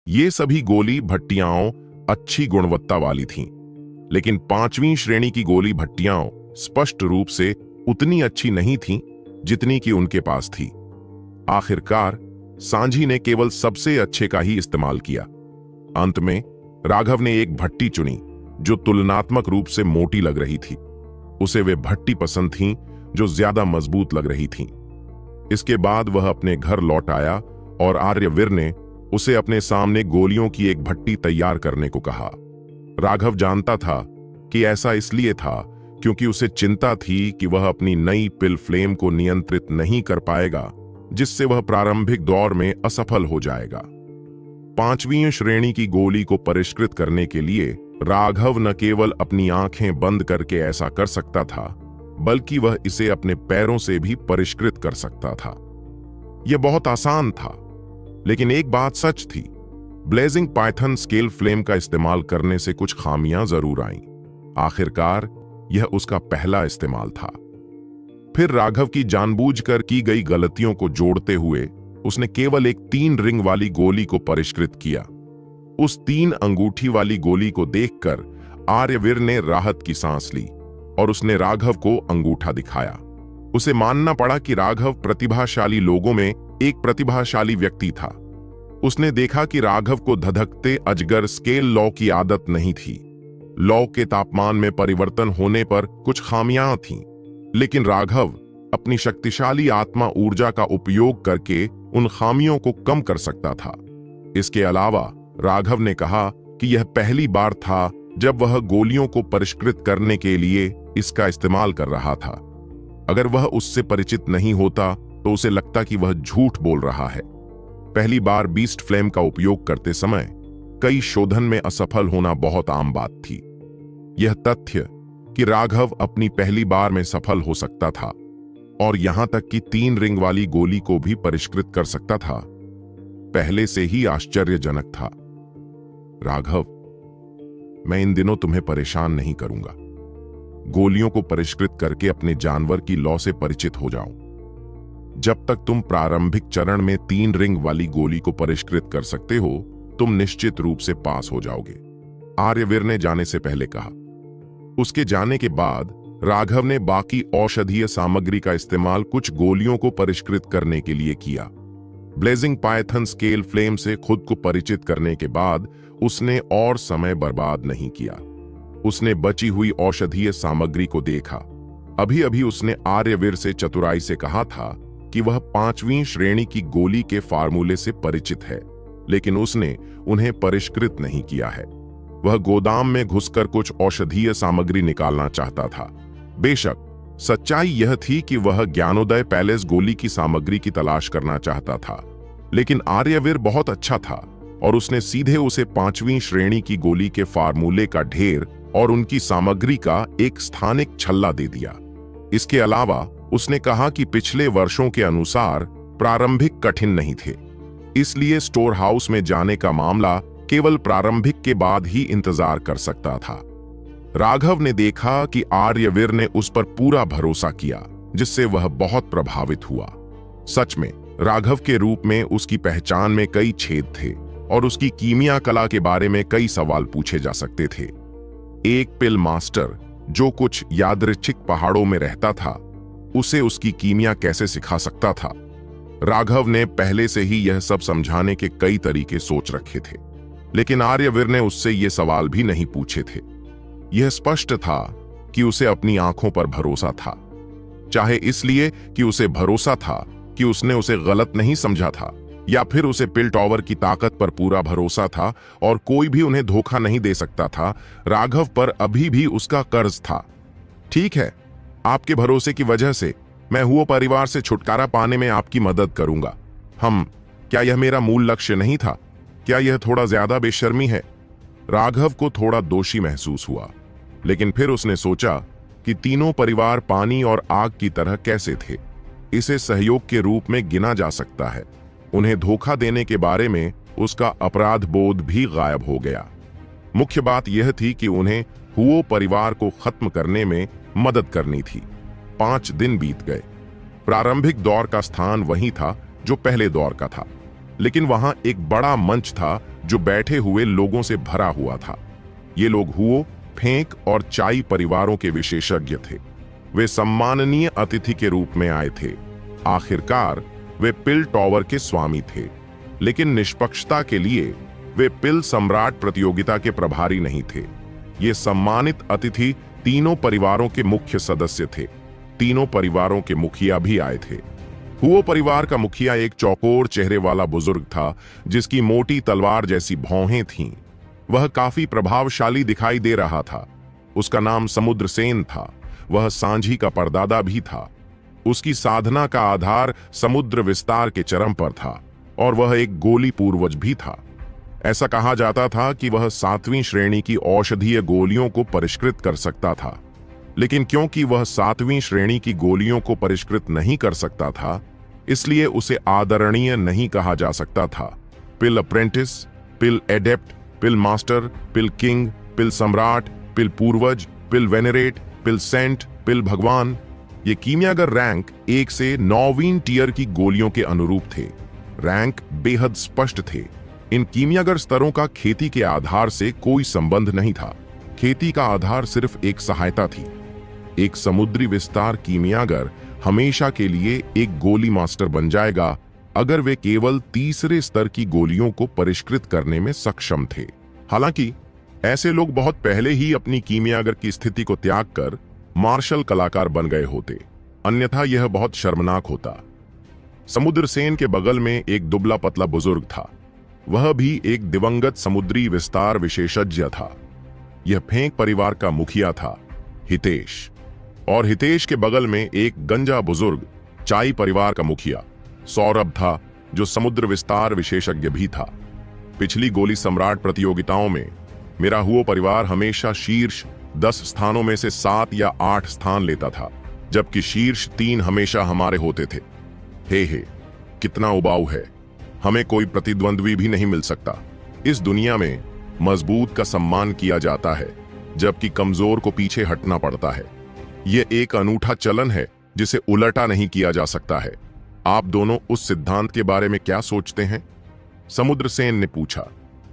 ये सभी गोली भट्टियाओं अच्छी गुणवत्ता वाली थीं, लेकिन 5वीं श्रेणी की गोली भट्टियाओं स्पष्ट रूप से उतनी अच्छी नहीं थीं जितनी कि उनके पास थी। आखिरकार सांझी ने केवल सबसे अच्छे का ही इस्तेमाल किया। अंत में राघव ने एक भट्टी चुनी जो तुलनात्मक रूप से मोटी लग रही थी। उसे वे भट्टी पसंद थीं जो ज्यादा मजबूत लग रही थीं। इसके बाद वह अपने घर लौट आया और आर्यवीर ने उसे अपने सामने गोलियों की एक भट्टी तैयार करने को कहा। राघव जानता था कि ऐसा इसलिए था क्योंकि उसे चिंता थी कि वह अपनी नई पिल फ्लेम को नियंत्रित नहीं कर पाएगा, जिससे वह प्रारंभिक दौर में असफल हो जाएगा। 5वीं श्रेणी की गोली को परिष्कृत करने के लिए राघव न केवल अपनी आंखें बंद करके ऐसा कर सकता था, बल्कि वह इसे अपने पैरों से भी परिष्कृत कर सकता था। यह बहुत आसान था, लेकिन एक बात सच थी, ब्लेजिंग पाइथन स्केल फ्लेम का इस्तेमाल करने से कुछ खामियां जरूर आईं। आखिरकार यह उसका पहला इस्तेमाल था। फिर राघव की जानबूझकर की गई गलतियों को जोड़ते हुए उसने केवल एक 3 रिंग वाली गोली को परिष्कृत किया। उस 3 अंगूठी वाली गोली को देखकर आर्यवीर ने राहत की सांस ली और उसने राघव को अंगूठा दिखाया। उसे मानना पड़ा कि राघव प्रतिभाशाली लोगों में एक प्रतिभाशाली व्यक्ति था। उसने देखा कि राघव को धधकते अजगर स्केल लॉ की आदत नहीं थी। लॉ के तापमान में परिवर्तन होने पर कुछ खामियां थीं, लेकिन राघव अपनी शक्तिशाली आत्मा ऊर्जा का उपयोग करके उन खामियों को कम कर सकता था। इसके अलावा राघव ने कहा कि यह पहली बार था जब वह गोलियों को परिष्कृत करने के लिए इसका इस्तेमाल कर रहा था। अगर वह उससे परिचित नहीं होता तो उसे लगता कि वह झूठ बोल रहा है। पहली बार बीस्ट फ्लेम का उपयोग करते समय कई शोधन में असफल होना बहुत आम बात थी। यह तथ्य कि राघव अपनी पहली बार में सफल हो सकता था और यहां तक कि 3 रिंग वाली गोली को भी परिष्कृत कर सकता था, पहले से ही आश्चर्यजनक था। राघव, मैं इन दिनों तुम्हें परेशान नहीं करूंगा। गोलियों को परिष्कृत करके अपने जानवर की लॉ से परिचित हो जाओ। जब तक तुम प्रारंभिक चरण में 3 रिंग वाली गोली को परिष्कृत कर सकते हो, तुम निश्चित रूप से पास हो जाओगे, आर्यवीर ने जाने से पहले कहा। उसके जाने के बाद राघव ने बाकी औषधीय सामग्री का इस्तेमाल कुछ गोलियों को परिष्कृत करने के लिए किया। ब्लेजिंग पाइथन स्केल फ्लेम से खुद को परिचित करने के बाद उसने और समय बर्बाद नहीं किया। उसने बची हुई औषधीय सामग्री को देखा। अभी अभी उसने आर्यवीर से चतुराई से कहा था कि वह 5वीं श्रेणी की गोली के फार्मूले से परिचित है, लेकिन उसने उन्हें परिष्कृत नहीं किया है। वह गोदाम में घुसकर कुछ औषधीय सामग्री निकालना चाहता था। बेशक सच्चाई यह थी कि वह ज्ञानोदय पैलेस गोली की सामग्री की तलाश करना चाहता था, लेकिन आर्यवीर बहुत अच्छा था और उसने सीधे उसे 5वीं श्रेणी की गोली के फार्मूले का ढेर और उनकी सामग्री का एक स्थानिक छल्ला दे दिया। इसके अलावा उसने कहा कि पिछले वर्षों के अनुसार प्रारंभिक कठिन नहीं थे, इसलिए स्टोर हाउस में जाने का मामला केवल प्रारंभिक के बाद ही इंतजार कर सकता था। राघव ने देखा कि आर्यवीर ने उस पर पूरा भरोसा किया, जिससे वह बहुत प्रभावित हुआ। सच में राघव के रूप में उसकी पहचान में कई छेद थे और उसकी कीमिया कला के बारे में कई सवाल पूछे जा सकते थे। एक पिल मास्टर जो कुछ यादृच्छिक पहाड़ों में रहता था, उसे उसकी कीमिया कैसे सिखा सकता था? राघव ने पहले से ही यह सब समझाने के कई तरीके सोच रखे थे, लेकिन आर्यवीर ने उससे ये सवाल भी नहीं पूछे थे। यह स्पष्ट था कि उसे अपनी आंखों पर भरोसा था, चाहे इसलिए कि उसे भरोसा था कि उसने उसे गलत नहीं समझा था, या फिर उसे पिल टॉवर की ताकत पर पूरा भरोसा था और कोई भी उन्हें धोखा नहीं दे सकता था। राघव पर अभी भी उसका कर्ज था। ठीक है, आपके भरोसे की वजह से मैं हुओ परिवार से छुटकारा पाने में आपकी मदद करूंगा। क्या यह मेरा मूल लक्ष्य नहीं था? क्या यह थोड़ा ज्यादा बेशर्मी है? राघव को थोड़ा दोषी महसूस हुआ, लेकिन फिर उसने सोचा कि तीनों परिवार पानी और आग की तरह कैसे थे। इसे सहयोग के रूप में गिना जा सकता है। उन्हें धोखा देने के बारे में उसका अपराध बोध भी गायब हो गया। मुख्य बात यह थी कि उन्हें हुओ परिवार को खत्म करने में मदद करनी थी। 5 दिन बीत गए। प्रारंभिक दौर का स्थान वही था जो पहले दौर का था, लेकिन वहां एक बड़ा मंच था जो बैठे हुए लोगों से भरा हुआ था। ये लोग हुओ, फेंक और चाई परिवारों के विशेषज्ञ थे। वे सम्माननीय अतिथि के रूप में आए थे। आखिरकार वे पिल टॉवर के स्वामी थे, लेकिन निष्पक्षता के लिए वे पिल सम्राट प्रतियोगिता के प्रभारी नहीं थे। ये सम्मानित अतिथि तीनों परिवारों के मुख्य सदस्य थे। तीनों परिवारों के मुखिया भी आए थे। हुओ परिवार का मुखिया एक चौकोर चेहरे वाला बुजुर्ग था, जिसकी मोटी तलवार जैसी भौहें थीं। वह काफी प्रभावशाली दिखाई दे रहा था। उसका नाम समुद्रसेन था। वह सांझी का परदादा भी था। उसकी साधना का आधार समुद्र विस्तार के चरम पर था और वह एक गोली पूर्वज भी था। ऐसा कहा जाता था कि वह 7वीं श्रेणी की औषधीय गोलियों को परिष्कृत कर सकता था, लेकिन क्योंकि वह 7वीं श्रेणी की गोलियों को परिष्कृत नहीं कर सकता था, इसलिए उसे आदरणीय नहीं कहा जा सकता था। पिल अप्रेंटिस, पिल एडेप्ट, पिल मास्टर, पिल किंग, पिल सम्राट, पिल पूर्वज, पिल वेनरेट, पिल सेंट, पिल भगवान, ये कीमियागर रैंक 1 से 9वीं टियर की गोलियों के अनुरूप थे। रैंक बेहद स्पष्ट थे। इन कीमियागर स्तरों का खेती के आधार से कोई संबंध नहीं था। खेती का आधार सिर्फ एक सहायता थी। एक समुद्री विस्तार कीमियागर हमेशा के लिए एक गोली मास्टर बन जाएगा अगर वे केवल तीसरे स्तर की गोलियों को परिष्कृत करने में सक्षम थे। हालांकि ऐसे लोग बहुत पहले ही अपनी कीमियागर की स्थिति को त्याग कर मार्शल कलाकार बन गए होते, अन्यथा यह बहुत शर्मनाक होता। समुद्रसेन के बगल में एक दुबला पतला बुजुर्ग था। वह भी एक दिवंगत समुद्री विस्तार विशेषज्ञ था। यह फेंक परिवार का मुखिया था, हितेश। और हितेश के बगल में एक गंजा बुजुर्ग चाई परिवार का मुखिया सौरभ था, जो समुद्र विस्तार विशेषज्ञ भी था। पिछली गोली सम्राट प्रतियोगिताओं में मेरा हुओ परिवार हमेशा शीर्ष 10 स्थानों में से 7 या 8 स्थान लेता था, जबकि शीर्ष 3 हमेशा हमारे होते थे। हे कितना उबाऊ है। हमें कोई प्रतिद्वंद्वी भी नहीं मिल सकता। इस दुनिया में मजबूत का सम्मान किया जाता है, जबकि कमजोर को पीछे हटना पड़ता है। यह एक अनूठा चलन है जिसे उलटा नहीं किया जा सकता है। आप दोनों उस सिद्धांत के बारे में क्या सोचते हैं? समुद्रसेन ने पूछा।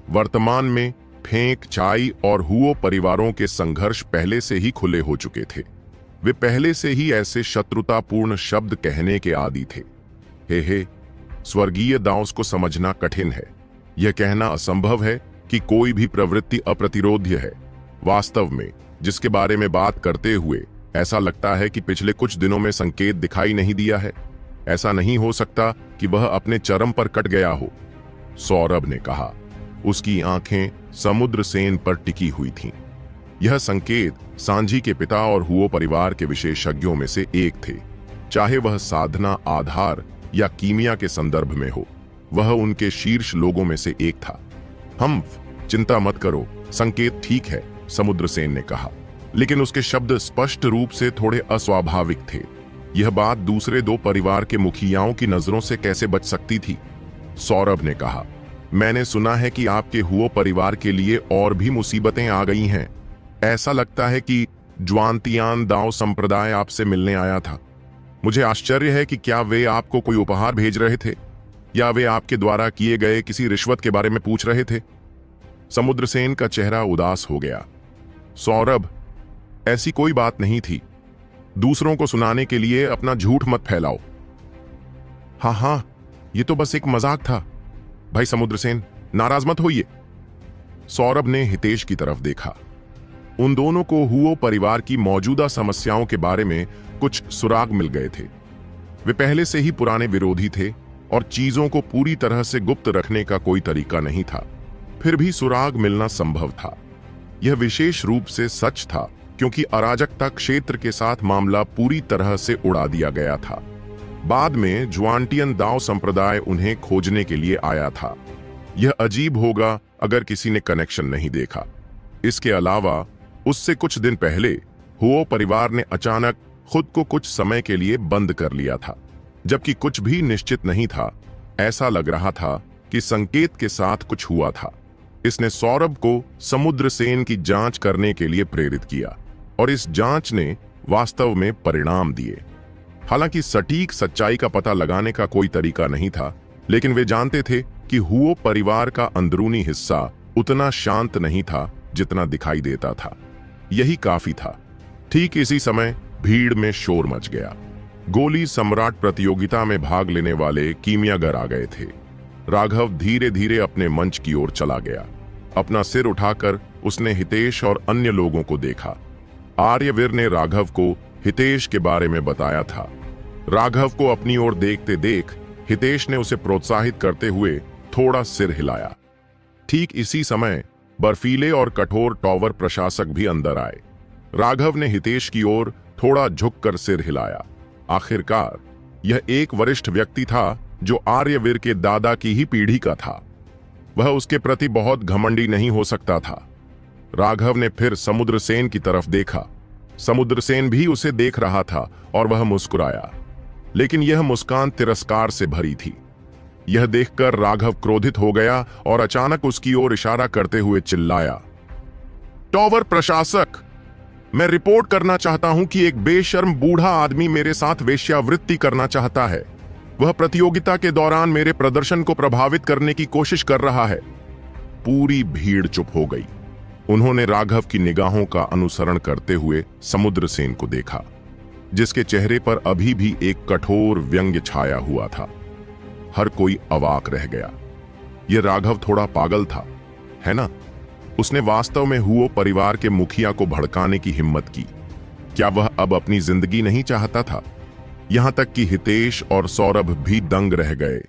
वर्तमान में फेंक, चाई और हुओ परिवारों के संघर्ष पहले से ही खुले हो चुके थे। वे पहले से ही ऐसे शत्रुतापूर्ण शब्द कहने के आदी थे। हे स्वर्गीय दाउस को समझना कठिन है। यह कहना असंभव है कि कोई भी प्रवृत्ति अप्रतिरोध्य है। वास्तव में जिसके बारे में बात करते हुए ऐसा लगता है कि पिछले कुछ दिनों में संकेत दिखाई नहीं दिया है। ऐसा नहीं हो सकता कि वह अपने चरम पर कट गया हो, सौरभ ने कहा। उसकी आंखें समुद्रसेन पर टिकी हुई थीं। यह संकेत सांझी के पिता और हुओ परिवार के विशेषज्ञों में से एक थे। चाहे वह साधना, आधार या कीमिया के संदर्भ में हो, वह उनके शीर्ष लोगों में से एक था। हम चिंता मत करो, संकेत ठीक है, समुद्रसेन ने कहा, लेकिन उसके शब्द स्पष्ट रूप से थोड़े अस्वाभाविक थे। यह बात दूसरे 2 परिवार के मुखियाओं की नजरों से कैसे बच सकती थी? सौरभ ने कहा, मैंने सुना है कि आपके हुओ परिवार के लिए और भी मुसीबतें आ गई हैं। ऐसा लगता है कि ज्वांतियान दाओ संप्रदाय आपसे मिलने आया था। मुझे आश्चर्य है कि क्या वे आपको कोई उपहार भेज रहे थे या वे आपके द्वारा किए गए किसी रिश्वत के बारे में पूछ रहे थे? समुद्रसेन का चेहरा उदास हो गया। सौरभ, ऐसी कोई बात नहीं थी। दूसरों को सुनाने के लिए अपना झूठ मत फैलाओ। हाँ, ये तो बस एक मजाक था। भाई समुद्रसेन, नाराज मत होइए। सौरभ ने हितेश की तरफ देखा। उन दोनों को हुओ परिवार की मौजूदा समस्याओं के बारे में कुछ सुराग मिल गए थे। वे पहले से ही पुराने विरोधी थे और चीजों को पूरी तरह से गुप्त रखने का कोई तरीका नहीं था। फिर भी सुराग मिलना संभव था। यह विशेष रूप से सच था क्योंकि अराजकता क्षेत्र के साथ मामला पूरी तरह से उड़ा दिया गया था। बाद में ज्वांटियन दाओ संप्रदाय उन्हें खोजने के लिए आया था। यह अजीब होगा अगर किसी ने कनेक्शन नहीं देखा। इसके अलावा उससे कुछ दिन पहले हुओ परिवार ने अचानक खुद को कुछ समय के लिए बंद कर लिया था, जबकि कुछ भी निश्चित नहीं था। ऐसा लग रहा था कि संकेत के साथ कुछ हुआ था। इसने सौरभ को समुद्रसेन की जांच करने के लिए प्रेरित किया और इस जांच ने वास्तव में परिणाम दिए। हालांकि सटीक सच्चाई का पता लगाने का कोई तरीका नहीं था, लेकिन वे जानते थे कि हुओ परिवार का अंदरूनी हिस्सा उतना शांत नहीं था जितना दिखाई देता था। यही काफी था। ठीक इसी समय भीड़ में शोर मच गया। गोली सम्राट प्रतियोगिता में भाग लेने वाले कीमियागर आ गए थे। राघव धीरे धीरे अपने मंच की ओर चला गया। अपना सिर उठाकर उसने हितेश और अन्य लोगों को देखा। आर्यवीर ने राघव को हितेश के बारे में बताया था। राघव को अपनी ओर देखते देख हितेश ने उसे प्रोत्साहित करते हुए थोड़ा सिर हिलाया। ठीक इसी समय बर्फीले और कठोर टॉवर प्रशासक भी अंदर आए। राघव ने हितेश की ओर थोड़ा झुककर सिर हिलाया। आखिरकार यह एक वरिष्ठ व्यक्ति था जो आर्यवीर के दादा की ही पीढ़ी का था। वह उसके प्रति बहुत घमंडी नहीं हो सकता था। राघव ने फिर समुद्रसेन की तरफ देखा। समुद्रसेन भी उसे देख रहा था और वह मुस्कुराया, लेकिन यह मुस्कान तिरस्कार से भरी थी। यह देखकर राघव क्रोधित हो गया और अचानक उसकी ओर इशारा करते हुए चिल्लाया, टॉवर प्रशासक, मैं रिपोर्ट करना चाहता हूं कि एक बेशर्म बूढ़ा आदमी मेरे साथ वेश्यावृत्ति करना चाहता है। वह प्रतियोगिता के दौरान मेरे प्रदर्शन को प्रभावित करने की कोशिश कर रहा है। पूरी भीड़ चुप हो गई। उन्होंने राघव की निगाहों का अनुसरण करते हुए समुद्रसेन को देखा, जिसके चेहरे पर अभी भी एक कठोर व्यंग्य छाया हुआ था। हर कोई अवाक रह गया। यह राघव थोड़ा पागल था, है ना? उसने वास्तव में हुओ परिवार के मुखिया को भड़काने की हिम्मत की। क्या वह अब अपनी जिंदगी नहीं चाहता था? यहां तक कि हितेश और सौरभ भी दंग रह गए।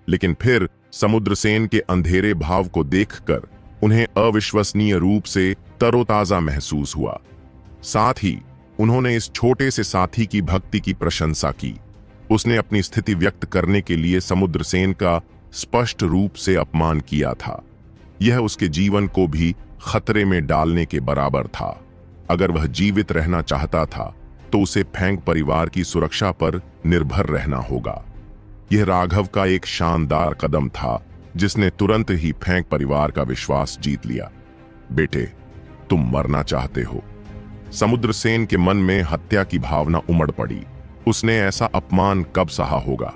लेकिन फिर समुद्रसेन के अंधेरे भाव को देखकर उन्हें अविश्वसनीय रूप से तरोताजा महसूस हुआ। साथ ही उन्होंने इस छोटे से साथी की भक्ति की प्रशंसा की। उसने अपनी स्थिति व्यक्त करने के लिए समुद्रसेन का स्पष्ट रूप से अपमान किया था। यह उसके जीवन को भी खतरे में डालने के बराबर था। अगर वह जीवित रहना चाहता था तो उसे फेंग परिवार की सुरक्षा पर निर्भर रहना होगा। यह राघव का एक शानदार कदम था जिसने तुरंत ही फेंग परिवार का विश्वास जीत लिया। बेटे, तुम मरना चाहते हो। समुद्रसेन के मन में हत्या की भावना उमड़ पड़ी। उसने ऐसा अपमान कब सहा होगा?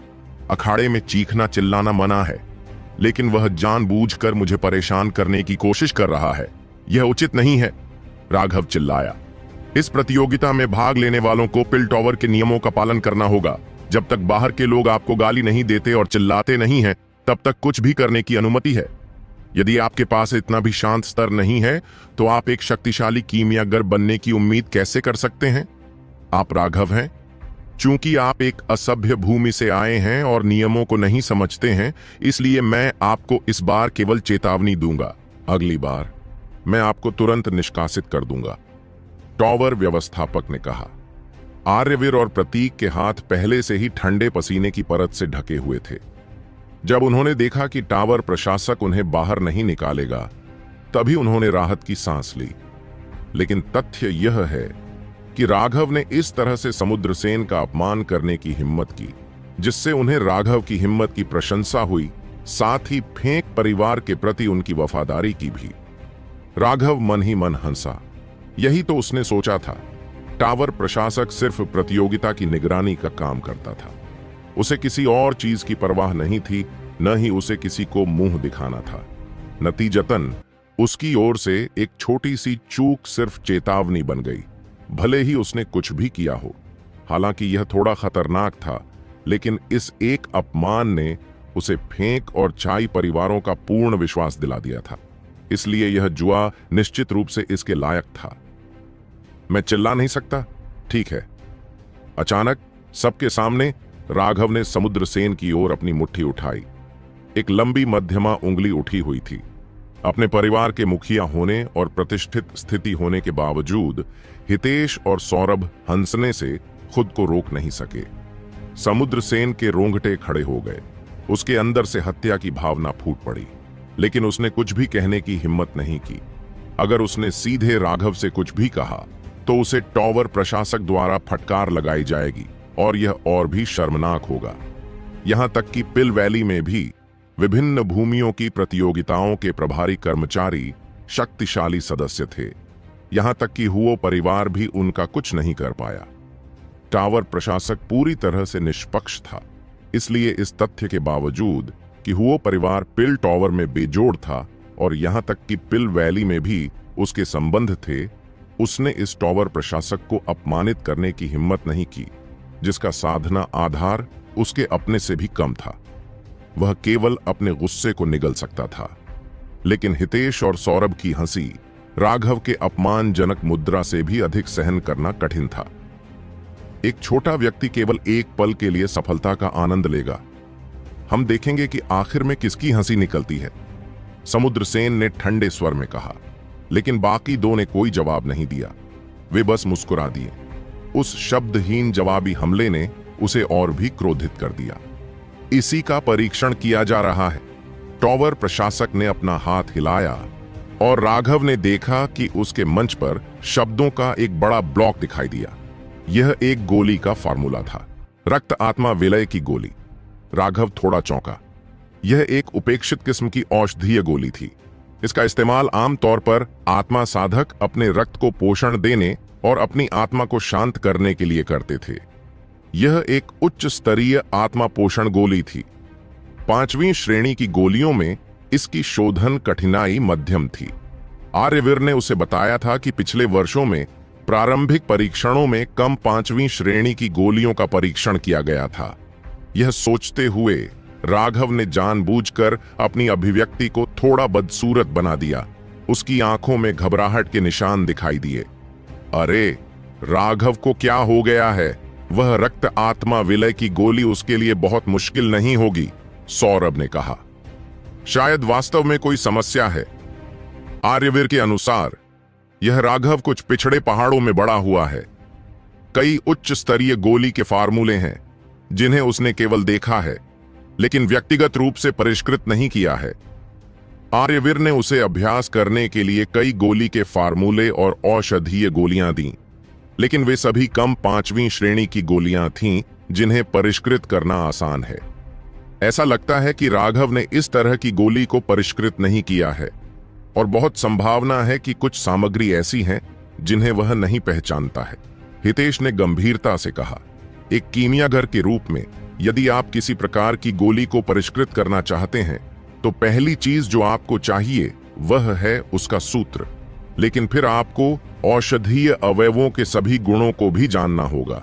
अखाड़े में चीखना चिल्लाना मना है, लेकिन वह जानबूझकर मुझे परेशान करने की कोशिश कर रहा है। यह उचित नहीं है, राघव चिल्लाया। इस प्रतियोगिता में भाग लेने वालों को पिल टॉवर के नियमों का पालन करना होगा। जब तक बाहर के लोग आपको गाली नहीं देते और चिल्लाते नहीं हैं, तब तक कुछ भी करने की अनुमति है। यदि आपके पास इतना भी शांत स्तर नहीं है, तो आप एक शक्तिशाली कीमियागर बनने की उम्मीद कैसे कर सकते हैं? आप राघव हैं। चूंकि आप एक असभ्य भूमि से आए हैं और नियमों को नहीं समझते हैं, इसलिए मैं आपको इस बार केवल चेतावनी दूंगा। अगली बार मैं आपको तुरंत निष्कासित कर दूंगा, टॉवर व्यवस्थापक ने कहा। आर्यवीर और प्रतीक के हाथ पहले से ही ठंडे पसीने की परत से ढके हुए थे। जब उन्होंने देखा कि टावर प्रशासक उन्हें बाहर नहीं निकालेगा, तभी उन्होंने राहत की सांस ली। लेकिन तथ्य यह है कि राघव ने इस तरह से समुद्रसेन का अपमान करने की हिम्मत की, जिससे उन्हें राघव की हिम्मत की प्रशंसा हुई, साथ ही फेंक परिवार के प्रति उनकी वफादारी की भी। राघव मन ही मन हंसा। यही तो उसने सोचा था। टावर प्रशासक सिर्फ प्रतियोगिता की निगरानी का काम करता था। उसे किसी और चीज की परवाह नहीं थी, न ही उसे किसी को मुंह दिखाना था। नतीजतन उसकी ओर से एक छोटी सी चूक सिर्फ चेतावनी बन गई, भले ही उसने कुछ भी किया हो। हालांकि यह थोड़ा खतरनाक था, लेकिन इस एक अपमान ने उसे फेंक और चाई परिवारों का पूर्ण विश्वास दिला दिया था। इसलिए यह जुआ निश्चित रूप से इसके लायक था। मैं चिल्ला नहीं सकता, ठीक है। अचानक सबके सामने राघव ने समुद्रसेन की ओर अपनी मुट्ठी उठाई। एक लंबी मध्यमा उंगली उठी हुई थी। अपने परिवार के मुखिया होने और प्रतिष्ठित स्थिति होने के बावजूद हितेश और सौरभ हंसने से खुद को रोक नहीं सके। समुद्रसेन के रोंगटे खड़े हो गए। उसके अंदर से हत्या की भावना फूट पड़ी, लेकिन उसने कुछ भी कहने की हिम्मत नहीं की। अगर उसने सीधे राघव से कुछ भी कहा तो उसे टॉवर प्रशासक द्वारा फटकार लगाई जाएगी और यह और भी शर्मनाक होगा। यहां तक कि पिल वैली में भी विभिन्न भूमियों की प्रतियोगिताओं के प्रभारी कर्मचारी शक्तिशाली सदस्य थे। यहां तक कि हुओ परिवार भी उनका कुछ नहीं कर पाया। टावर प्रशासक पूरी तरह से निष्पक्ष था, इसलिए इस तथ्य के बावजूद कि हुओ परिवार पिल टॉवर में बेजोड़ था और यहां तक कि पिल वैली में भी उसके संबंध थे, उसने इस टॉवर प्रशासक को अपमानित करने की हिम्मत नहीं की, जिसका साधना आधार उसके अपने से भी कम था। वह केवल अपने गुस्से को निगल सकता था। लेकिन हितेश और सौरभ की हंसी राघव के अपमानजनक मुद्रा से भी अधिक सहन करना कठिन था। एक छोटा व्यक्ति केवल एक पल के लिए सफलता का आनंद लेगा। हम देखेंगे कि आखिर में किसकी हंसी निकलती है, समुद्रसेन ने ठंडे स्वर में कहा। लेकिन बाकी दो ने कोई जवाब नहीं दिया, वे बस मुस्कुरा दिए। उस शब्दहीन जवाबी हमले ने उसे और भी क्रोधित कर दिया। इसी का परीक्षण किया जा रहा है। टॉवर प्रशासक ने अपना हाथ हिलाया और राघव ने देखा कि उसके मंच पर शब्दों का एक बड़ा ब्लॉक दिखाई दिया। यह एक गोली का फार्मूला था, रक्त आत्मा विलय की गोली। राघव थोड़ा चौंका। यह एक उपेक्षित किस्म की औषधीय गोली थी। इसका इस्तेमाल आमतौर पर आत्मा साधक अपने रक्त को पोषण देने और अपनी आत्मा को शांत करने के लिए करते थे। यह एक उच्च स्तरीय आत्मा पोषण गोली थी। 5वीं श्रेणी की गोलियों में इसकी शोधन कठिनाई मध्यम थी। आर्यवीर ने उसे बताया था कि पिछले वर्षों में प्रारंभिक परीक्षणों में कम 5वीं श्रेणी की गोलियों का परीक्षण किया गया था। यह सोचते हुए राघव ने जानबूझकर अपनी अभिव्यक्ति को थोड़ा बदसूरत बना दिया। उसकी आंखों में घबराहट के निशान दिखाई दिए। अरे राघव को क्या हो गया है? वह रक्त आत्मा विलय की गोली उसके लिए बहुत मुश्किल नहीं होगी, सौरभ ने कहा। शायद वास्तव में कोई समस्या है। आर्यवीर के अनुसार यह राघव कुछ पिछड़े पहाड़ों में बड़ा हुआ है। कई उच्च स्तरीय गोली के फार्मूले हैं जिन्हें उसने केवल देखा है, लेकिन व्यक्तिगत रूप से परिष्कृत नहीं किया है। आर्यवीर ने उसे अभ्यास करने के लिए कई गोली के फार्मूले और औषधीय गोलियां दी, लेकिन वे सभी कम 5वीं श्रेणी की गोलियां थीं जिन्हें परिष्कृत करना आसान है। ऐसा लगता है कि राघव ने इस तरह की गोली को परिष्कृत नहीं किया है और बहुत संभावना है कि कुछ सामग्री ऐसी हैं जिन्हें वह नहीं पहचानता है, हितेश ने गंभीरता से कहा। एक कीमियागर के रूप में यदि आप किसी प्रकार की गोली को परिष्कृत करना चाहते हैं तो पहली चीज जो आपको चाहिए वह है उसका सूत्र। लेकिन फिर आपको औषधीय अवयवों के सभी गुणों को भी जानना होगा।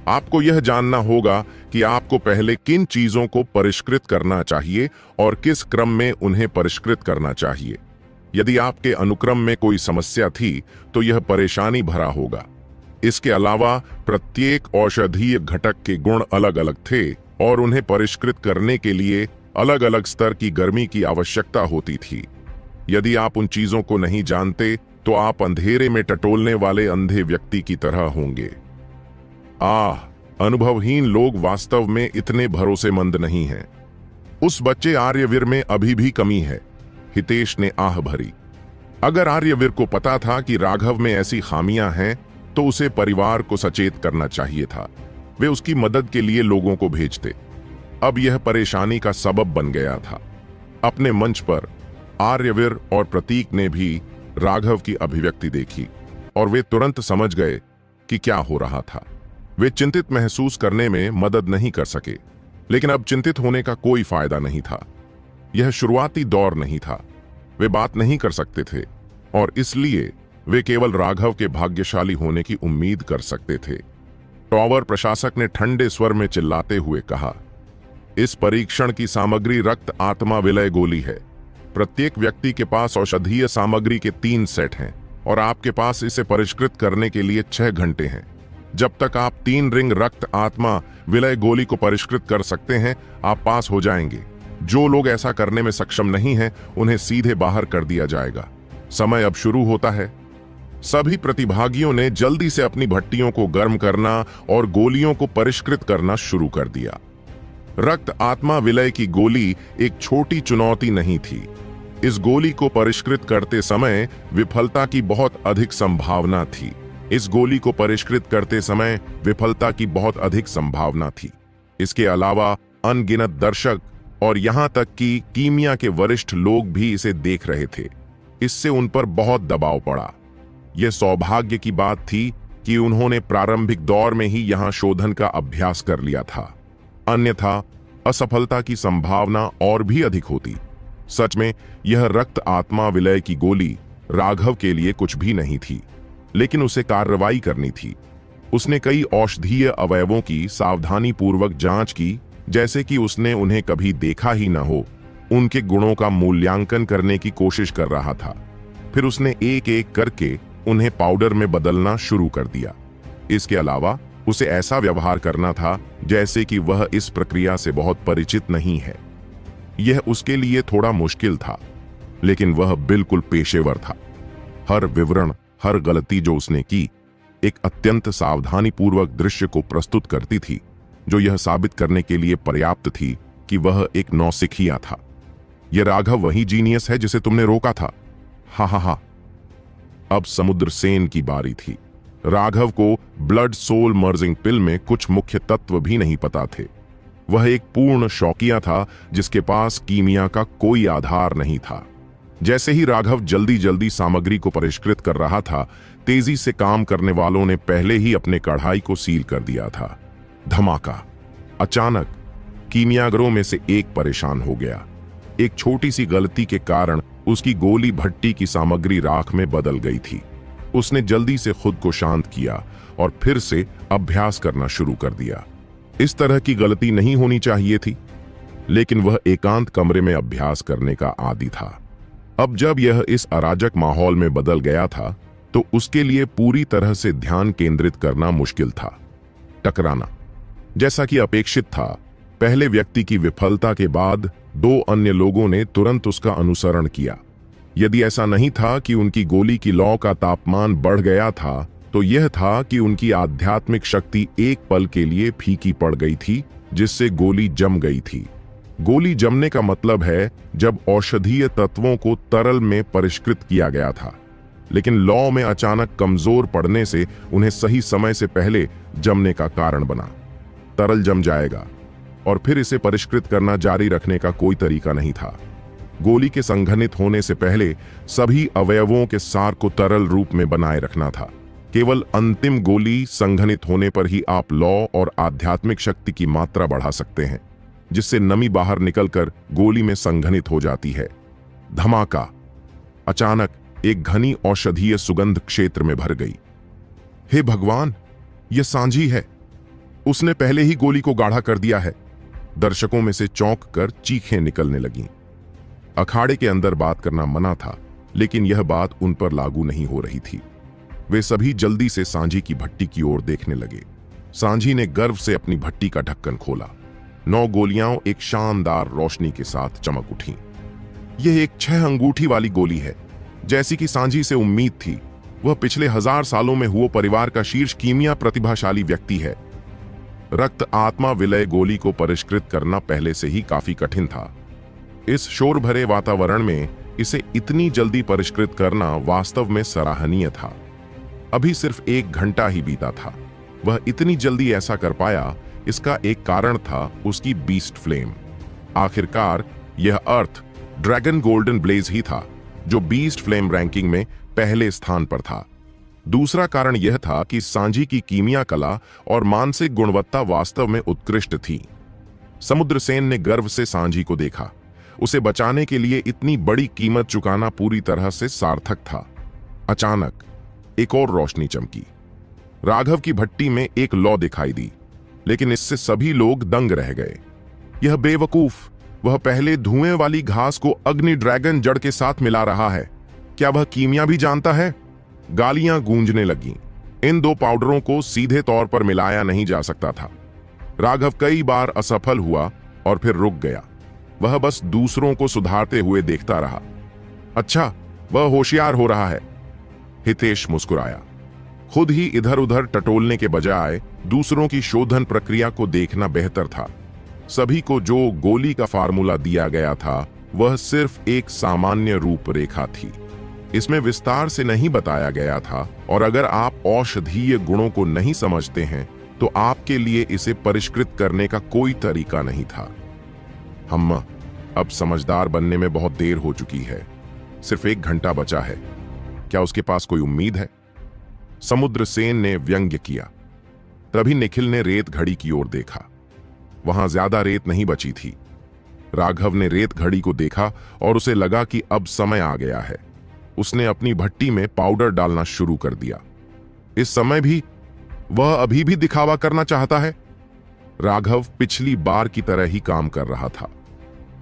आपको यह जानना होगा कि आपको पहले किन चीजों को परिष्कृत करना चाहिए और किस क्रम में उन्हें परिष्कृत करना चाहिए। यदि आपके अनुक्रम में कोई समस्या थी तो यह परेशानी भरा होगा। इसके अलावा प्रत्येक औषधीय घटक के गुण अलग अलग थे और उन्हें परिष्कृत करने के लिए अलग अलग स्तर की गर्मी की आवश्यकता होती थी। यदि आप उन चीजों को नहीं जानते तो आप अंधेरे में टटोलने वाले अंधे व्यक्ति की तरह होंगे। अनुभवहीन लोग वास्तव में इतने भरोसेमंद नहीं हैं। उस बच्चे आर्यवीर में अभी भी कमी है, हितेश ने आह भरी। अगर आर्यवीर को पता था कि राघव में ऐसी खामियां हैं तो उसे परिवार को सचेत करना चाहिए था। वे उसकी मदद के लिए लोगों को भेजते। अब यह परेशानी का सबब बन गया था। अपने मंच पर आर्यवीर और प्रतीक ने भी राघव की अभिव्यक्ति देखी और वे तुरंत समझ गए कि क्या हो रहा था। वे चिंतित महसूस करने में मदद नहीं कर सके, लेकिन अब चिंतित होने का कोई फायदा नहीं था। यह शुरुआती दौर नहीं था। वे बात नहीं कर सकते थे और इसलिए वे केवल राघव के भाग्यशाली होने की उम्मीद कर सकते थे। टॉवर प्रशासक ने ठंडे स्वर में चिल्लाते हुए कहा, इस परीक्षण की सामग्री रक्त आत्मा विलय गोली है। प्रत्येक व्यक्ति के पास औषधीय सामग्री के 3 सेट हैं और आपके पास इसे परिष्कृत करने के लिए 6 घंटे हैं। जब तक आप 3 रिंग रक्त आत्मा विलय गोली को परिष्कृत कर सकते हैं, आप पास हो जाएंगे। जो लोग ऐसा करने में सक्षम नहीं हैं, उन्हें सीधे बाहर कर दिया जाएगा। समय अब शुरू होता है। सभी प्रतिभागियों ने जल्दी से अपनी भट्टियों को गर्म करना और गोलियों को परिष्कृत करना शुरू कर दिया। रक्त आत्मा विलय की गोली एक छोटी चुनौती नहीं थी। इस गोली को परिष्कृत करते समय विफलता की बहुत अधिक संभावना थी। इस गोली को परिष्कृत करते समय विफलता की बहुत अधिक संभावना थी। इसके अलावा अनगिनत दर्शक और यहां तक कि कीमिया के वरिष्ठ लोग भी इसे देख रहे थे। इससे उन पर बहुत दबाव पड़ा। यह सौभाग्य की बात थी कि उन्होंने प्रारंभिक दौर में ही यहां शोधन का अभ्यास कर लिया था। अन्यथा असफलता की संभावना और भी अधिक होती। सच में यह रक्त आत्मा विलय की गोली राघव के लिए कुछ भी नहीं थी, लेकिन उसे कार्रवाई करनी थी। उसने कई औषधीय अवयवों की सावधानी पूर्वक जांच की, जैसे कि उसने उन्हें कभी देखा ही न हो। उनके गुणों का मूल्यांकन करने की कोशिश कर रहा था। फिर उसने एक एक करके उन्हें पाउडर में बदलना शुरू कर दिया। इसके अलावा उसे ऐसा व्यवहार करना था जैसे कि वह इस प्रक्रिया से बहुत परिचित नहीं है। यह उसके लिए थोड़ा मुश्किल था, लेकिन वह बिल्कुल पेशेवर था। हर विवरण, हर गलती जो उसने की, एक अत्यंत सावधानीपूर्वक दृश्य को प्रस्तुत करती थी, जो यह साबित करने के लिए पर्याप्त थी कि वह एक नौसिखिया था। यह राघव वही जीनियस है जिसे तुमने रोका था। हा हा हा। अब समुद्र सेन की बारी थी। राघव को ब्लड सोल मर्जिंग पिल में कुछ मुख्य तत्व भी नहीं पता थे। वह एक पूर्ण शौकिया था जिसके पास कीमिया का कोई आधार नहीं था। जैसे ही राघव जल्दी जल्दी सामग्री को परिष्कृत कर रहा था, तेजी से काम करने वालों ने पहले ही अपने कढ़ाई को सील कर दिया था। धमाका! अचानक कीमियागरों में से एक परेशान हो गया। एक छोटी सी गलती के कारण उसकी गोली भट्टी की सामग्री राख में बदल गई थी। उसने जल्दी से खुद को शांत किया और फिर से अभ्यास करना शुरू कर दिया। इस तरह की गलती नहीं होनी चाहिए थी, लेकिन वह एकांत कमरे में अभ्यास करने का आदी था। अब जब यह इस अराजक माहौल में बदल गया था, तो उसके लिए पूरी तरह से ध्यान केंद्रित करना मुश्किल था। टकराना, जैसा कि अपेक्षित था, पहले व्यक्ति की विफलता के बाद दो अन्य लोगों ने तुरंत उसका अनुसरण किया। यदि ऐसा नहीं था कि उनकी गोली की लौ का तापमान बढ़ गया था, तो यह था कि उनकी आध्यात्मिक शक्ति एक पल के लिए फीकी पड़ गई थी, जिससे गोली जम गई थी। गोली जमने का मतलब है जब औषधीय तत्वों को तरल में परिष्कृत किया गया था, लेकिन लौ में अचानक कमजोर पड़ने से उन्हें सही समय से पहले जमने का कारण बना। तरल जम जाएगा और फिर इसे परिष्कृत करना जारी रखने का कोई तरीका नहीं था। गोली के संघनित होने से पहले सभी अवयवों के सार को तरल रूप में बनाए रखना था। केवल अंतिम गोली संघनित होने पर ही आप लौ और आध्यात्मिक शक्ति की मात्रा बढ़ा सकते हैं, जिससे नमी बाहर निकलकर गोली में संघनित हो जाती है। धमाका! अचानक एक घनी औषधीय सुगंध क्षेत्र में भर गई। हे भगवान, यह सांझी है। उसने पहले ही गोली को गाढ़ा कर दिया है। दर्शकों में से चौंक कर चीखें निकलने लगीं। अखाड़े के अंदर बात करना मना था, लेकिन यह बात उन पर लागू नहीं हो रही थी। वे सभी जल्दी से सांझी की भट्टी की ओर देखने लगे। सांझी ने गर्व से अपनी भट्टी का ढक्कन खोला। 9 गोलियां एक शानदार रोशनी के साथ चमक उठीं। यह एक 6 अंगूठी वाली गोली है, जैसी कि सांझी से उम्मीद थी। वह पिछले 1000 सालों में हुए परिवार का शीर्ष कीमिया प्रतिभाशाली व्यक्ति है। रक्त आत्मा विलय गोली को परिष्कृत करना पहले से ही काफी कठिन था। इस शोर भरे वातावरण में इसे इतनी जल्दी परिष्कृत करना वास्तव में सराहनीय था। अभी सिर्फ 1 घंटा ही बीता था। वह इतनी जल्दी ऐसा कर पाया, इसका एक कारण था उसकी बीस्ट फ्लेम। आखिरकार यह अर्थ ड्रैगन गोल्डन ब्लेज ही था, जो बीस्ट फ्लेम रैंकिंग में पहले स्थान पर था। दूसरा कारण यह था कि सांझी की कीमिया कला और मानसिक गुणवत्ता वास्तव में उत्कृष्ट थी। समुद्र सेन ने गर्व से सांझी को देखा। उसे बचाने के लिए इतनी बड़ी कीमत चुकाना पूरी तरह से सार्थक था। अचानक एक और रोशनी चमकी। राघव की भट्टी में एक लौ दिखाई दी, लेकिन इससे सभी लोग दंग रह गए। यह बेवकूफ, वह पहले धुएं वाली घास को अग्नि ड्रैगन जड़ के साथ मिला रहा है। क्या वह कीमिया भी जानता है? गालियां गूंजने लगीं। इन 2 पाउडरों को सीधे तौर पर मिलाया नहीं जा सकता था। राघव कई बार असफल हुआ और फिर रुक गया। वह बस दूसरों को सुधारते हुए देखता रहा। अच्छा, वह होशियार हो रहा है। हितेश मुस्कुराया। खुद ही इधर उधर टटोलने के बजाय दूसरों की शोधन प्रक्रिया को देखना बेहतर था। सभी को जो गोली का फार्मूला दिया गया था, वह सिर्फ एक सामान्य रूपरेखा थी। इसमें विस्तार से नहीं बताया गया था, और अगर आप औषधीय गुणों को नहीं समझते हैं, तो आपके लिए इसे परिष्कृत करने का कोई तरीका नहीं था। हम्मा, अब समझदार बनने में बहुत देर हो चुकी है। सिर्फ 1 घंटा बचा है। क्या उसके पास कोई उम्मीद है? समुद्र सेन ने व्यंग्य किया। तभी निखिल ने रेत घड़ी की ओर देखा। वहां ज्यादा रेत नहीं बची थी। राघव ने रेत घड़ी को देखा और उसे लगा कि अब समय आ गया है। उसने अपनी भट्टी में पाउडर डालना शुरू कर दिया। इस समय भी वह अभी भी दिखावा करना चाहता है। राघव पिछली बार की तरह ही काम कर रहा था।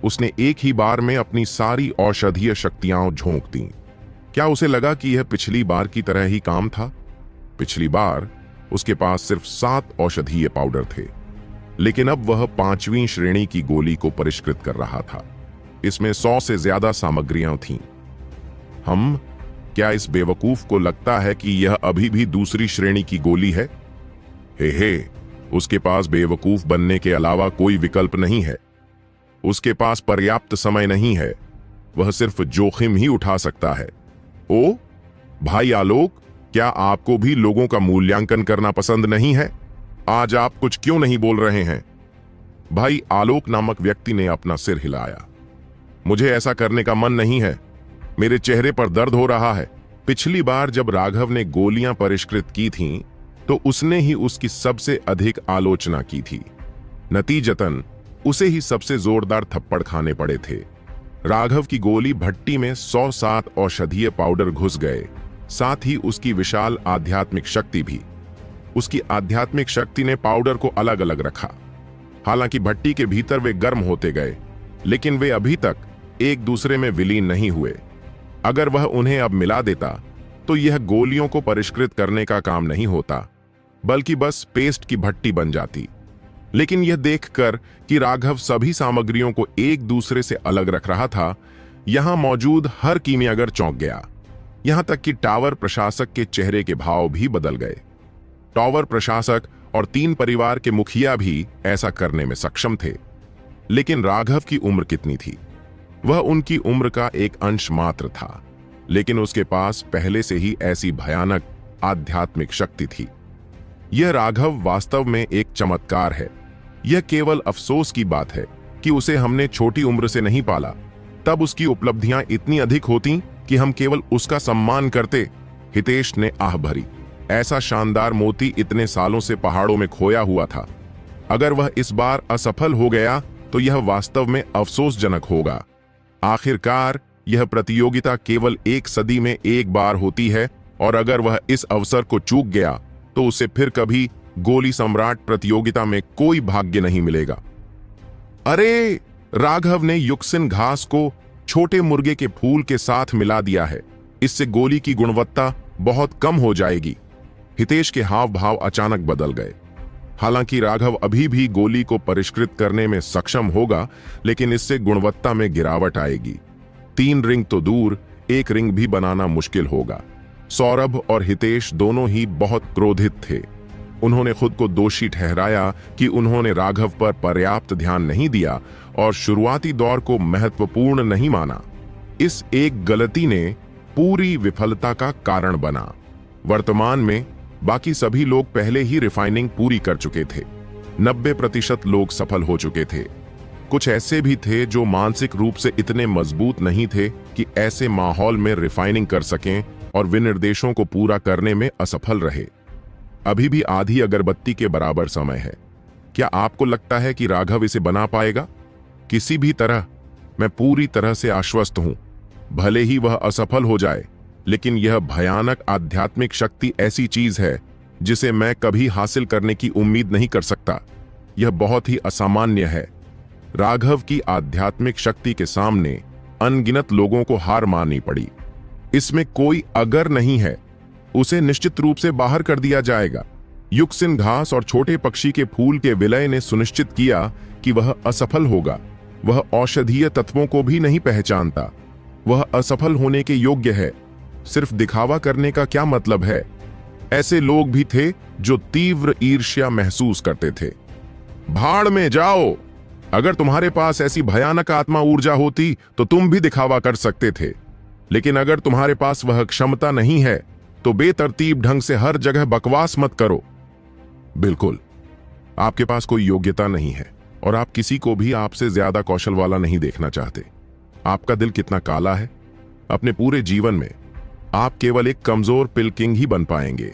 उसने एक ही बार में अपनी सारी औषधीय शक्तियां झोंक दी। क्या उसे लगा कि यह पिछली बार की तरह ही काम था? पिछली बार उसके पास सिर्फ 7 औषधीय पाउडर थे, लेकिन अब वह 5वीं श्रेणी की गोली को परिष्कृत कर रहा था। इसमें 100 से ज्यादा सामग्रियां थीं। क्या इस बेवकूफ को लगता है कि यह अभी भी दूसरी श्रेणी की गोली है? हे, उसके पास बेवकूफ बनने के अलावा कोई विकल्प नहीं है। उसके पास पर्याप्त समय नहीं है। वह सिर्फ जोखिम ही उठा सकता है। ओ भाई आलोक, क्या आपको भी लोगों का मूल्यांकन करना पसंद नहीं है? आज आप कुछ क्यों नहीं बोल रहे हैं? भाई आलोक नामक व्यक्ति ने अपना सिर हिलाया। मुझे ऐसा करने का मन नहीं है। मेरे चेहरे पर दर्द हो रहा है। पिछली बार जब राघव ने गोलियां परिष्कृत की थीं, तो उसने ही उसकी सबसे अधिक आलोचना की थी। नतीजतन उसे ही सबसे जोरदार थप्पड़ खाने पड़े थे। राघव की गोली भट्टी में 107 औषधीय पाउडर घुस गए, साथ ही उसकी विशाल आध्यात्मिक शक्ति भी। उसकी आध्यात्मिक शक्ति ने पाउडर को अलग अलग रखा। हालांकि भट्टी के भीतर वे गर्म होते गए, लेकिन वे अभी तक एक दूसरे में विलीन नहीं हुए। अगर वह उन्हें अब मिला देता तो यह गोलियों को परिष्कृत करने का काम नहीं होता, बल्कि बस पेस्ट की भट्टी बन जाती। लेकिन यह देखकर कि राघव सभी सामग्रियों को एक दूसरे से अलग रख रहा था, यहां मौजूद हर कीमियागर चौंक गया। यहां तक कि टावर प्रशासक के चेहरे के भाव भी बदल गए। टावर प्रशासक और 3 परिवार के मुखिया भी ऐसा करने में सक्षम थे। लेकिन राघव की उम्र कितनी थी? वह उनकी उम्र का एक अंश मात्र था, लेकिन उसके पास पहले से ही ऐसी भयानक आध्यात्मिक शक्ति थी। यह राघव वास्तव में एक चमत्कार है। यह केवल अफसोस की बात है कि उसे हमने छोटी उम्र से नहीं पाला। तब उसकी उपलब्धियां इतनी अधिक होती कि हम केवल उसका सम्मान करते। हितेश ने आह भरी। ऐसा शानदार मोती इतने सालों से पहाड़ों में खोया हुआ था। अगर वह इस बार असफल हो गया तो यह वास्तव में अफसोसजनक होगा। आखिरकार यह प्रतियोगिता केवल 1 सदी में एक बार होती है, और अगर वह इस अवसर को चूक गया तो उसे फिर कभी गोली सम्राट प्रतियोगिता में कोई भाग्य नहीं मिलेगा। अरे, राघव ने युक्सिन घास को छोटे मुर्गे के फूल के साथ मिला दिया है। इससे गोली की गुणवत्ता बहुत कम हो जाएगी। हितेश के हाव भाव अचानक बदल गए। हालांकि राघव अभी भी गोली को परिष्कृत करने में सक्षम होगा, लेकिन इससे गुणवत्ता में गिरावट आएगी। 3 रिंग तो दूर, 1 रिंग भी बनाना मुश्किल होगा। सौरभ और हितेश दोनों ही बहुत क्रोधित थे। उन्होंने खुद को दोषी ठहराया कि उन्होंने राघव पर पर्याप्त ध्यान नहीं दिया और शुरुआती दौर को महत्वपूर्ण नहीं माना। इस एक गलती ने पूरी विफलता का कारण बना। वर्तमान में बाकी सभी लोग पहले ही रिफाइनिंग पूरी कर चुके थे। 90% लोग सफल हो चुके थे। कुछ ऐसे भी थे जो मानसिक रूप से इतने मजबूत नहीं थे कि ऐसे माहौल में रिफाइनिंग कर सकें और विनिर्देशों को पूरा करने में असफल रहे। अभी भी आधी अगरबत्ती के बराबर समय है। क्या आपको लगता है कि राघव इसे बना पाएगा? किसी भी तरह। मैं पूरी तरह से आश्वस्त हूं। भले ही वह असफल हो जाए, लेकिन यह भयानक आध्यात्मिक शक्ति ऐसी चीज है जिसे मैं कभी हासिल करने की उम्मीद नहीं कर सकता। यह बहुत ही असामान्य है। राघव की आध्यात्मिक शक्ति के सामने अनगिनत लोगों को हार माननी पड़ी। इसमें कोई अगर नहीं है। उसे निश्चित रूप से बाहर कर दिया जाएगा। युक्सिन घास और छोटे पक्षी के फूल के विलय ने सुनिश्चित किया कि वह असफल होगा। वह औषधीय तत्वों को भी नहीं पहचानता। वह असफल होने के योग्य है। सिर्फ दिखावा करने का क्या मतलब है? ऐसे लोग भी थे जो तीव्र ईर्ष्या महसूस करते थे। भाड़ में जाओ। अगर तुम्हारे पास ऐसी भयानक आत्मा ऊर्जा होती तो तुम भी दिखावा कर सकते थे, लेकिन अगर तुम्हारे पास वह क्षमता नहीं है तो बेतरतीब ढंग से हर जगह बकवास मत करो। बिल्कुल, आपके पास कोई योग्यता नहीं है और आप किसी को भी आपसे ज्यादा कौशल वाला नहीं देखना चाहते। आपका दिल कितना काला है। अपने पूरे जीवन में आप केवल एक कमजोर पिल किंग ही बन पाएंगे।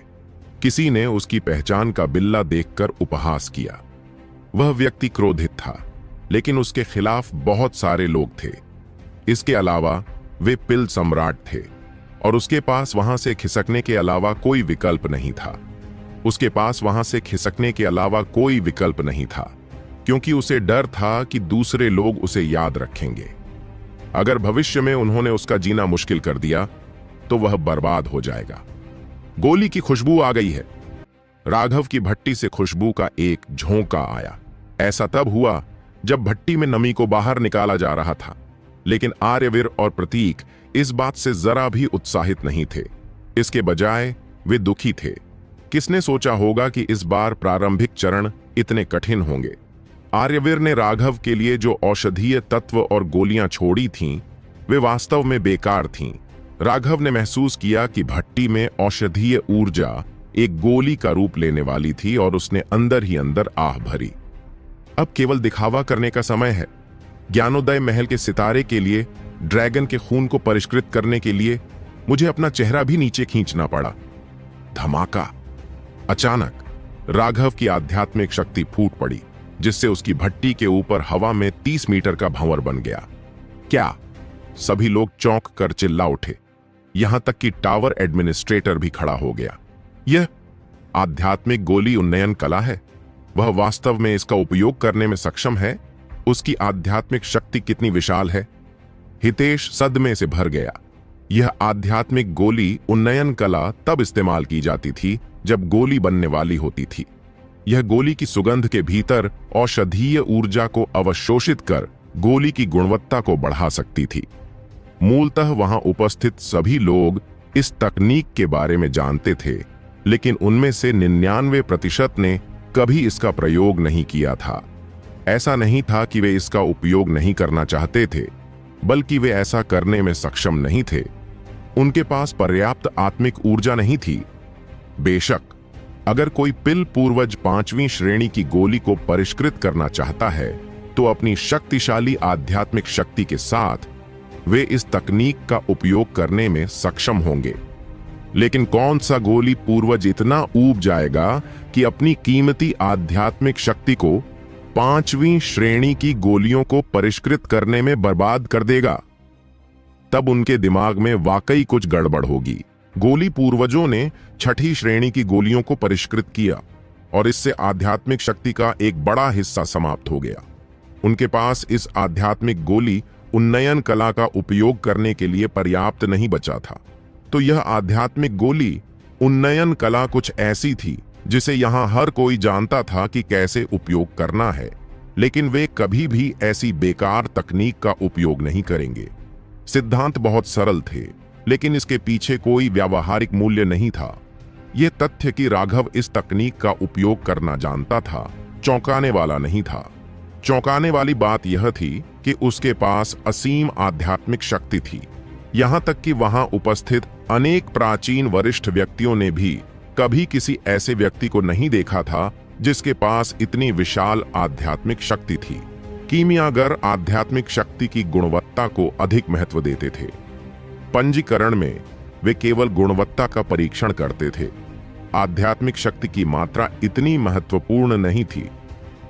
किसी ने उसकी पहचान का बिल्ला देखकर उपहास किया। वह व्यक्ति क्रोधित था, लेकिन उसके खिलाफ बहुत सारे लोग थे। इसके अलावा वे पिल सम्राट थे और उसके पास वहां से खिसकने के अलावा कोई विकल्प नहीं था। उसके पास वहां से खिसकने के अलावा कोई विकल्प नहीं था, क्योंकि उसे डर था कि दूसरे लोग उसे याद रखेंगे। अगर भविष्य में उन्होंने उसका जीना मुश्किल कर दिया तो वह बर्बाद हो जाएगा। गोली की खुशबू आ गई है। राघव की भट्टी से खुशबू का एक झोंका आया। ऐसा तब हुआ जब भट्टी में नमी को बाहर निकाला जा रहा था, लेकिन आर्यवीर और प्रतीक इस बात से जरा भी उत्साहित नहीं थे। इसके बजाय वे दुखी थे। किसने सोचा होगा कि इस बार प्रारंभिक चरण इतने कठिन होंगे। आर्यवीर ने राघव के लिए जो औषधीय तत्व और गोलियां छोड़ी थीं, वे वास्तव में बेकार थीं। राघव ने महसूस किया कि भट्टी में औषधीय ऊर्जा एक गोली का रूप लेने वाली थी और उसने अंदर ही अंदर आह भरी। अब केवल दिखावा करने का समय है। ज्ञानोदय महल के सितारे के लिए, ड्रैगन के खून को परिष्कृत करने के लिए मुझे अपना चेहरा भी नीचे खींचना पड़ा। धमाका! अचानक राघव की आध्यात्मिक शक्ति फूट पड़ी, जिससे उसकी भट्टी के ऊपर हवा में 30 मीटर का भंवर बन गया। क्या? सभी लोग चौंक कर चिल्ला उठे। यहां तक कि टावर एडमिनिस्ट्रेटर भी खड़ा हो गया। यह आध्यात्मिक गोली उन्नयन कला है। वह वास्तव में इसका उपयोग करने में सक्षम है। उसकी आध्यात्मिक शक्ति कितनी विशाल है। हितेश सदमे से भर गया। यह आध्यात्मिक गोली उन्नयन कला तब इस्तेमाल की जाती थी जब गोली बनने वाली होती थी। यह गोली की सुगंध के भीतर औषधीय ऊर्जा को अवशोषित कर गोली की गुणवत्ता को बढ़ा सकती थी। मूलतः वहां उपस्थित सभी लोग इस तकनीक के बारे में जानते थे, लेकिन उनमें से 99% ने कभी इसका प्रयोग नहीं किया था। ऐसा नहीं था कि वे इसका उपयोग नहीं करना चाहते थे, बल्कि वे ऐसा करने में सक्षम नहीं थे। उनके पास पर्याप्त आत्मिक ऊर्जा नहीं थी। बेशक, अगर कोई पिल पूर्वज 5वीं श्रेणी की गोली को परिष्कृत करना चाहता है, तो अपनी शक्तिशाली आध्यात्मिक शक्ति के साथ वे इस तकनीक का उपयोग करने में सक्षम होंगे। लेकिन कौन सा गोली पूर्वज इतना ऊब जाएगा कि अपनी कीमती आध्यात्मिक शक्ति को 5वीं श्रेणी की गोलियों को परिष्कृत करने में बर्बाद कर देगा? तब उनके दिमाग में वाकई कुछ गड़बड़ होगी। गोली पूर्वजों ने 6ठी श्रेणी की गोलियों को परिष्कृत किया और इससे आध्यात्मिक शक्ति का एक बड़ा हिस्सा समाप्त हो गया। उनके पास इस आध्यात्मिक गोली उन्नयन कला का उपयोग करने के लिए पर्याप्त नहीं बचा था। तो यह आध्यात्मिक गोली उन्नयन कला कुछ ऐसी थी जिसे यहां हर कोई जानता था कि कैसे उपयोग करना है, लेकिन वे कभी भी ऐसी बेकार तकनीक का उपयोग नहीं करेंगे। सिद्धांत बहुत सरल थे, लेकिन इसके पीछे कोई व्यावहारिक मूल्य नहीं था। यह तथ्य कि राघव इस तकनीक का उपयोग करना जानता था, चौंकाने वाला नहीं था। चौंकाने वाली बात यह थी कि उसके पास असीम आध्यात्मिक शक्ति थी। यहां तक कि वहां उपस्थित अनेक प्राचीन वरिष्ठ व्यक्तियों ने भी कभी किसी ऐसे व्यक्ति को नहीं देखा था जिसके पास इतनी विशाल आध्यात्मिक शक्ति थी। कीमियागर आध्यात्मिक शक्ति की गुणवत्ता को अधिक महत्व देते थे। पंजीकरण में वे केवल गुणवत्ता का परीक्षण करते थे। आध्यात्मिक शक्ति की मात्रा इतनी महत्वपूर्ण नहीं थी।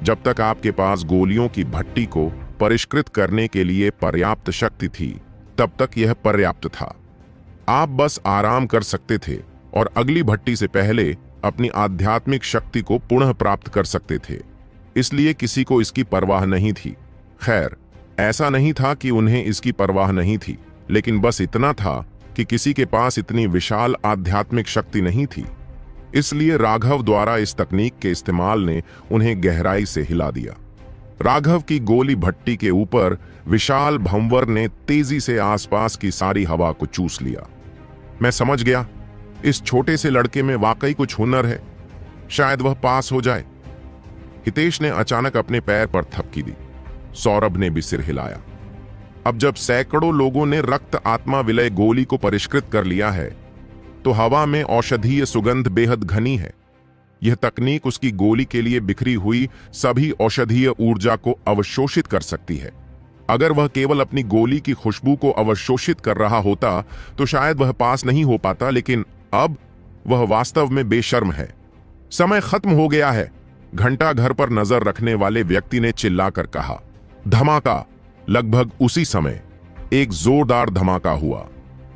जब तक आपके पास गोलियों की भट्टी को परिष्कृत करने के लिए पर्याप्त शक्ति थी, तब तक यह पर्याप्त था। आप बस आराम कर सकते थे और अगली भट्टी से पहले अपनी आध्यात्मिक शक्ति को पुनः प्राप्त कर सकते थे। इसलिए किसी को इसकी परवाह नहीं थी। खैर, ऐसा नहीं था कि उन्हें इसकी परवाह नहीं थी, लेकिन बस इतना था कि किसी के पास इतनी विशाल आध्यात्मिक शक्ति नहीं थी। इसलिए राघव द्वारा इस तकनीक के इस्तेमाल ने उन्हें गहराई से हिला दिया। राघव की गोली भट्टी के ऊपर विशाल भंवर ने तेजी से आसपास की सारी हवा को चूस लिया। मैं समझ गया, इस छोटे से लड़के में वाकई कुछ हुनर है। शायद वह पास हो जाए। हितेश ने अचानक अपने पैर पर थपकी दी। सौरभ ने भी सिर हिलाया। अब जब सैकड़ों लोगों ने रक्त आत्मा विलय गोली को परिष्कृत कर लिया है, तो हवा में औषधीय सुगंध बेहद घनी है। यह तकनीक उसकी गोली के लिए बिखरी हुई सभी औषधीय ऊर्जा को अवशोषित कर सकती है। अगर वह केवल अपनी गोली की खुशबू को अवशोषित कर रहा होता तो शायद वह पास नहीं हो पाता, लेकिन अब वह वास्तव में बेशर्म है। समय खत्म हो गया है। घंटा घर पर नजर रखने वाले व्यक्ति ने चिल्लाकर कहा। धमाका। लगभग उसी समय एक जोरदार धमाका हुआ।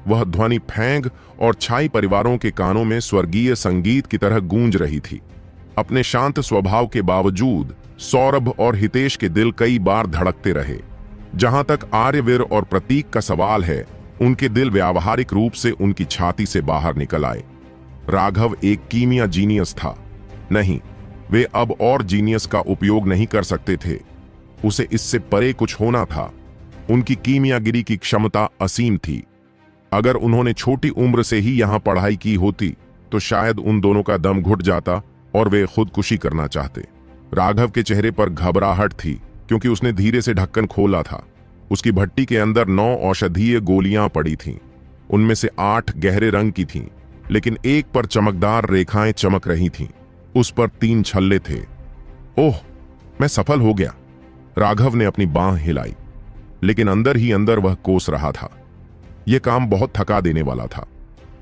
वह ध्वनि फैंग और छाई परिवारों के कानों में स्वर्गीय संगीत की तरह गूंज रही थी। अपने शांत स्वभाव के बावजूद सौरभ और हितेश के दिल कई बार धड़कते रहे। जहां तक आर्यवीर और प्रतीक का सवाल है, उनके दिल व्यावहारिक रूप से उनकी छाती से बाहर निकल आए। राघव एक कीमिया जीनियस था। नहीं, वे अब और जीनियस का उपयोग नहीं कर सकते थे। उसे इससे परे कुछ होना था। उनकी कीमियागिरी की क्षमता असीम थी। अगर उन्होंने छोटी उम्र से ही यहां पढ़ाई की होती तो शायद उन दोनों का दम घुट जाता और वे खुदकुशी करना चाहते। राघव के चेहरे पर घबराहट थी क्योंकि उसने धीरे से ढक्कन खोला था। उसकी भट्टी के अंदर 9 औषधीय गोलियां पड़ी थीं। उनमें से 8 गहरे रंग की थीं, लेकिन एक पर चमकदार रेखाएं चमक रही थीं। उस पर 3 छल्ले थे। ओह, मैं सफल हो गया। राघव ने अपनी बांह हिलाई, लेकिन अंदर ही अंदर वह कोस रहा था। यह काम बहुत थका देने वाला था।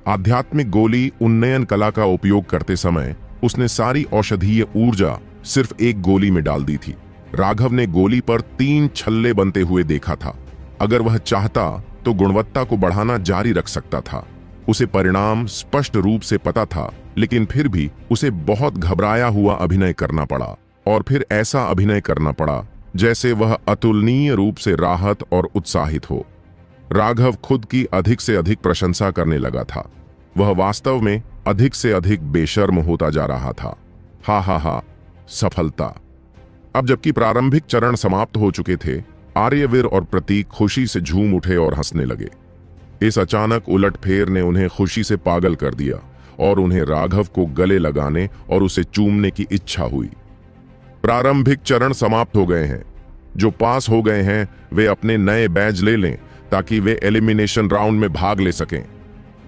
आध्यात्मिक गोली उन्नयन कला का उपयोग करते समय उसने सारी औषधीय ऊर्जा सिर्फ एक गोली में डाल दी थी। राघव ने गोली पर 3 छल्ले बनते हुए देखा था। अगर वह चाहता तो गुणवत्ता को बढ़ाना जारी रख सकता था। उसे परिणाम स्पष्ट रूप से पता था, लेकिन फिर भी उसे बहुत घबराया हुआ अभिनय करना पड़ा। और फिर ऐसा अभिनय करना पड़ा जैसे वह अतुलनीय रूप से राहत और उत्साहित हो। राघव खुद की अधिक से अधिक प्रशंसा करने लगा था। वह वास्तव में अधिक से अधिक बेशर्म होता जा रहा था। हा हा हा, सफलता। अब जबकि प्रारंभिक चरण समाप्त हो चुके थे, आर्यवीर और प्रतीक खुशी से झूम उठे और हंसने लगे। इस अचानक उलटफेर ने उन्हें खुशी से पागल कर दिया और उन्हें राघव को गले लगाने और उसे चूमने की इच्छा हुई। प्रारंभिक चरण समाप्त हो गए हैं। जो पास हो गए हैं वे अपने नए बैज ले लें ताकि वे एलिमिनेशन राउंड में भाग ले सकें।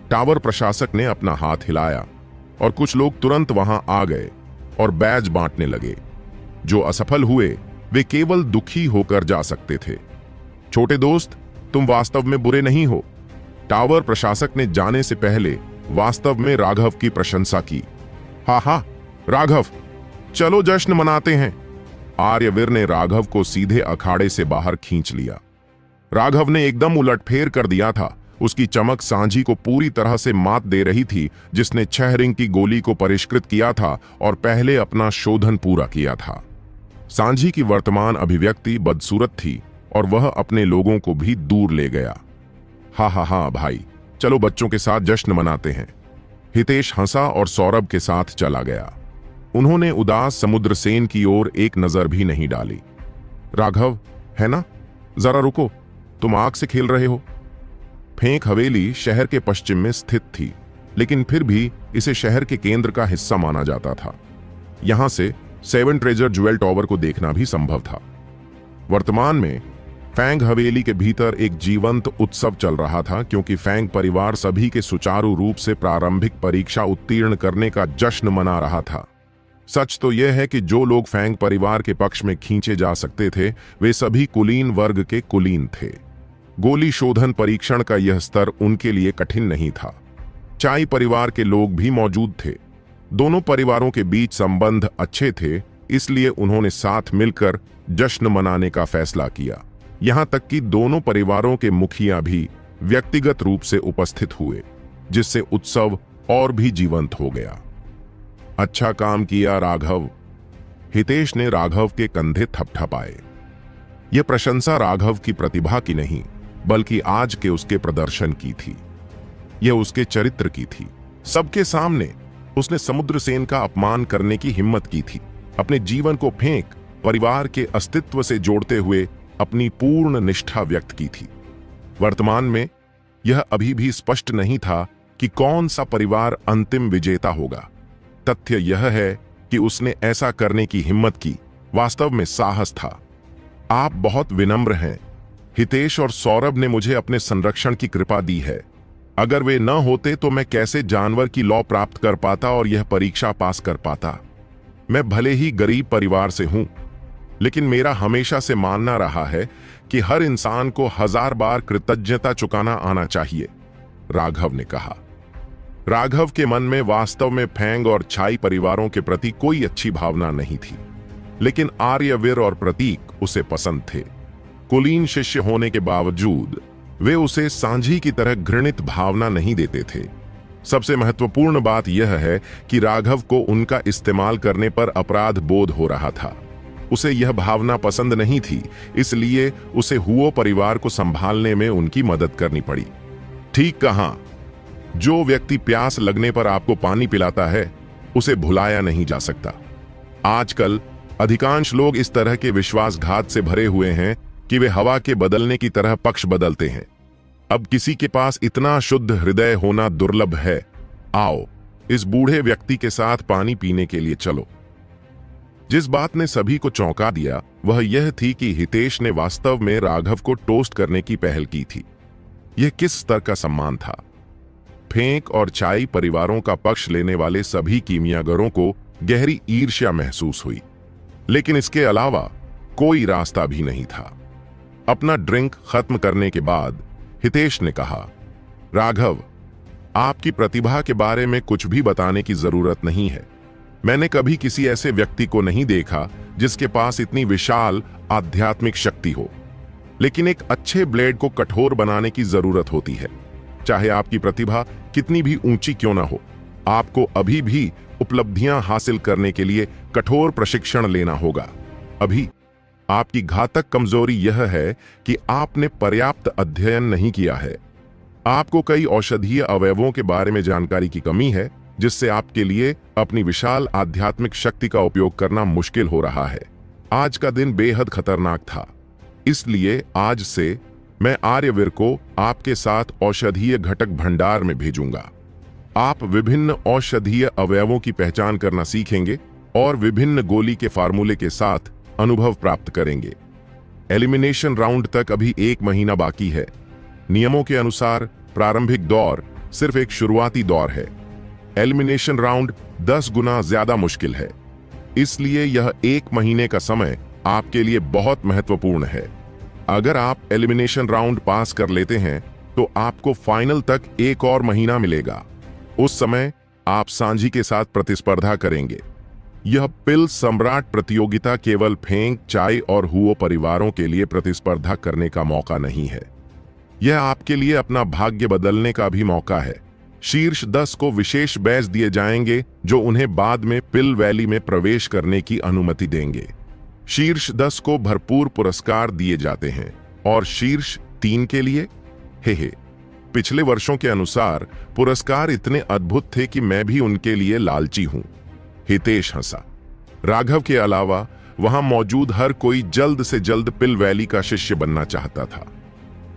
टावर प्रशासक ने अपना हाथ हिलाया और कुछ लोग तुरंत वहां आ गए और बैज बांटने लगे। जो असफल हुए वे केवल दुखी होकर जा सकते थे। छोटे दोस्त, तुम वास्तव में बुरे नहीं हो। टावर प्रशासक ने जाने से पहले वास्तव में राघव की प्रशंसा की। हा हा, राघव, चलो जश्न मनाते हैं। आर्यवीर ने राघव को सीधे अखाड़े से बाहर खींच लिया। राघव ने एकदम उलटफेर कर दिया था। उसकी चमक सांझी को पूरी तरह से मात दे रही थी, जिसने 6 रिंग की गोली को परिष्कृत किया था और पहले अपना शोधन पूरा किया था। सांझी की वर्तमान अभिव्यक्ति बदसूरत थी और वह अपने लोगों को भी दूर ले गया। हा हा हा भाई, चलो बच्चों के साथ जश्न मनाते हैं। हितेश हंसा और सौरभ के साथ चला गया। उन्होंने उदास समुद्रसेन की ओर एक नजर भी नहीं डाली। राघव, है ना? जरा रुको, तुम आग से खेल रहे हो। फेंक हवेली शहर के पश्चिम में स्थित थी, लेकिन फिर भी इसे शहर के केंद्र का हिस्सा माना जाता था। यहां से 7 ट्रेजर ज्वेल टॉवर को देखना भी संभव था। वर्तमान में फैंग हवेली के भीतर एक जीवंत उत्सव चल रहा था, क्योंकि फैंग परिवार सभी के सुचारू रूप से प्रारंभिक परीक्षा उत्तीर्ण करने का जश्न मना रहा था। सच तो यह है कि जो लोग फैंग परिवार के पक्ष में खींचे जा सकते थे वे सभी कुलीन वर्ग के कुलीन थे। गोली शोधन परीक्षण का यह स्तर उनके लिए कठिन नहीं था। चाई परिवार के लोग भी मौजूद थे। दोनों परिवारों के बीच संबंध अच्छे थे, इसलिए उन्होंने साथ मिलकर जश्न मनाने का फैसला किया। यहां तक कि दोनों परिवारों के मुखिया भी व्यक्तिगत रूप से उपस्थित हुए, जिससे उत्सव और भी जीवंत हो गया। अच्छा काम किया राघव। हितेश ने राघव के कंधे थपथपाए। यह प्रशंसा राघव की प्रतिभा की नहीं, बल्कि आज के उसके प्रदर्शन की थी। यह उसके चरित्र की थी। सबके सामने उसने समुद्रसेन का अपमान करने की हिम्मत की थी। अपने जीवन को फेंक परिवार के अस्तित्व से जोड़ते हुए अपनी पूर्ण निष्ठा व्यक्त की थी। वर्तमान में यह अभी भी स्पष्ट नहीं था कि कौन सा परिवार अंतिम विजेता होगा। तथ्य यह है कि उसने ऐसा करने की हिम्मत की। वास्तव में साहस था। आप बहुत विनम्र हैं। हितेश और सौरभ ने मुझे अपने संरक्षण की कृपा दी है। अगर वे न होते तो मैं कैसे जानवर की लौ प्राप्त कर पाता और यह परीक्षा पास कर पाता। मैं भले ही गरीब परिवार से हूं, लेकिन मेरा हमेशा से मानना रहा है कि हर इंसान को 1000 बार कृतज्ञता चुकाना आना चाहिए, राघव ने कहा। राघव के मन में वास्तव में फेंग और छाई परिवारों के प्रति कोई अच्छी भावना नहीं थी, लेकिन आर्यवीर और प्रतीक उसे पसंद थे। कुलीन शिष्य होने के बावजूद वे उसे सांझी की तरह घृणित भावना नहीं देते थे। सबसे महत्वपूर्ण बात यह है कि राघव को उनका इस्तेमाल करने पर अपराध बोध हो रहा था। उसे यह भावना पसंद नहीं थी, इसलिए उसे हुओ परिवार को संभालने में उनकी मदद करनी पड़ी। ठीक कहा, जो व्यक्ति प्यास लगने पर आपको पानी पिलाता है उसे भुलाया नहीं जा सकता। आजकल अधिकांश लोग इस तरह के विश्वासघात से भरे हुए हैं कि वे हवा के बदलने की तरह पक्ष बदलते हैं। अब किसी के पास इतना शुद्ध हृदय होना दुर्लभ है। आओ इस बूढ़े व्यक्ति के साथ पानी पीने के लिए चलो। जिस बात ने सभी को चौंका दिया वह यह थी कि हितेश ने वास्तव में राघव को टोस्ट करने की पहल की थी। यह किस स्तर का सम्मान था। फेंक और चाई परिवारों का पक्ष लेने वाले सभी कीमियागरों को गहरी ईर्ष्या महसूस हुई, लेकिन इसके अलावा कोई रास्ता भी नहीं था। अपना ड्रिंक खत्म करने के बाद हितेश ने कहा, राघव, आपकी प्रतिभा के बारे में कुछ भी बताने की जरूरत नहीं है। मैंने कभी किसी ऐसे व्यक्ति को नहीं देखा जिसके पास इतनी विशाल आध्यात्मिक शक्ति हो, लेकिन एक अच्छे ब्लेड को कठोर बनाने की जरूरत होती है। चाहे आपकी प्रतिभा कितनी भी ऊंची क्यों ना हो, आपको अभी भी उपलब्धियां हासिल करने के लिए कठोर प्रशिक्षण लेना होगा। अभी आपकी घातक कमजोरी यह है कि आपने पर्याप्त अध्ययन नहीं किया है। आपको कई औषधीय अवयवों के बारे में जानकारी की कमी है, जिससे आपके लिए अपनी विशाल आध्यात्मिक शक्ति का उपयोग करना मुश्किल हो रहा है। आज का दिन बेहद खतरनाक था, इसलिए आज से मैं आर्यवीर को आपके साथ औषधीय घटक भंडार में भेजूंगा। आप विभिन्न औषधीय अवयवों की पहचान करना सीखेंगे और विभिन्न गोली के फार्मूले के साथ अनुभव प्राप्त करेंगे। एलिमिनेशन राउंड तक अभी 1 महीना बाकी है। नियमों के अनुसार प्रारंभिक दौर सिर्फ एक शुरुआती दौर है। एलिमिनेशन राउंड 10 गुना ज्यादा मुश्किल है, इसलिए यह 1 महीने का समय आपके लिए बहुत महत्वपूर्ण है। अगर आप एलिमिनेशन राउंड पास कर लेते हैं तो आपको फाइनल तक 1 और महीना मिलेगा। उस समय आप सांझी के साथ प्रतिस्पर्धा करेंगे। यह पिल सम्राट प्रतियोगिता केवल फेंक, चाई और हुओ परिवारों के लिए प्रतिस्पर्धा करने का मौका नहीं है। यह आपके लिए अपना भाग्य बदलने का भी मौका है। शीर्ष 10 को विशेष बैज दिए जाएंगे जो उन्हें बाद में पिल वैली में प्रवेश करने की अनुमति देंगे। शीर्ष 10 को भरपूर पुरस्कार दिए जाते हैं और शीर्ष 3 के लिए हे पिछले वर्षों के अनुसार पुरस्कार इतने अद्भुत थे कि मैं भी उनके लिए लालची हूं। हितेश हंसा। राघव के अलावा वहां मौजूद हर कोई जल्द से जल्द पिल वैली का शिष्य बनना चाहता था।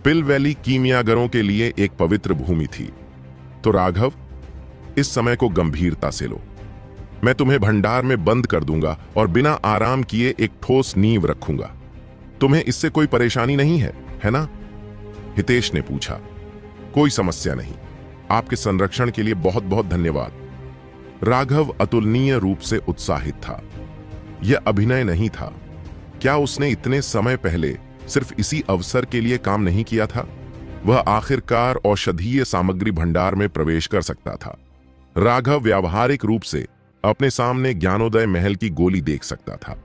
पिल वैली कीमियागरों के लिए एक पवित्र भूमि थी। तो राघव, इस समय को गंभीरता से लो। मैं तुम्हें भंडार में बंद कर दूंगा और बिना आराम किए एक ठोस नींव रखूंगा। तुम्हें इससे कोई परेशानी नहीं है ना? हितेश ने पूछा। कोई समस्या नहीं। आपके संरक्षण के लिए बहुत बहुत धन्यवाद। राघव अतुलनीय रूप से उत्साहित था। यह अभिनय नहीं था। क्या उसने इतने समय पहले सिर्फ इसी अवसर के लिए काम नहीं किया था? वह आखिरकार औषधीय सामग्री भंडार में प्रवेश कर सकता था। राघव व्यावहारिक रूप से अपने सामने ज्ञानोदय महल की गोली देख सकता था।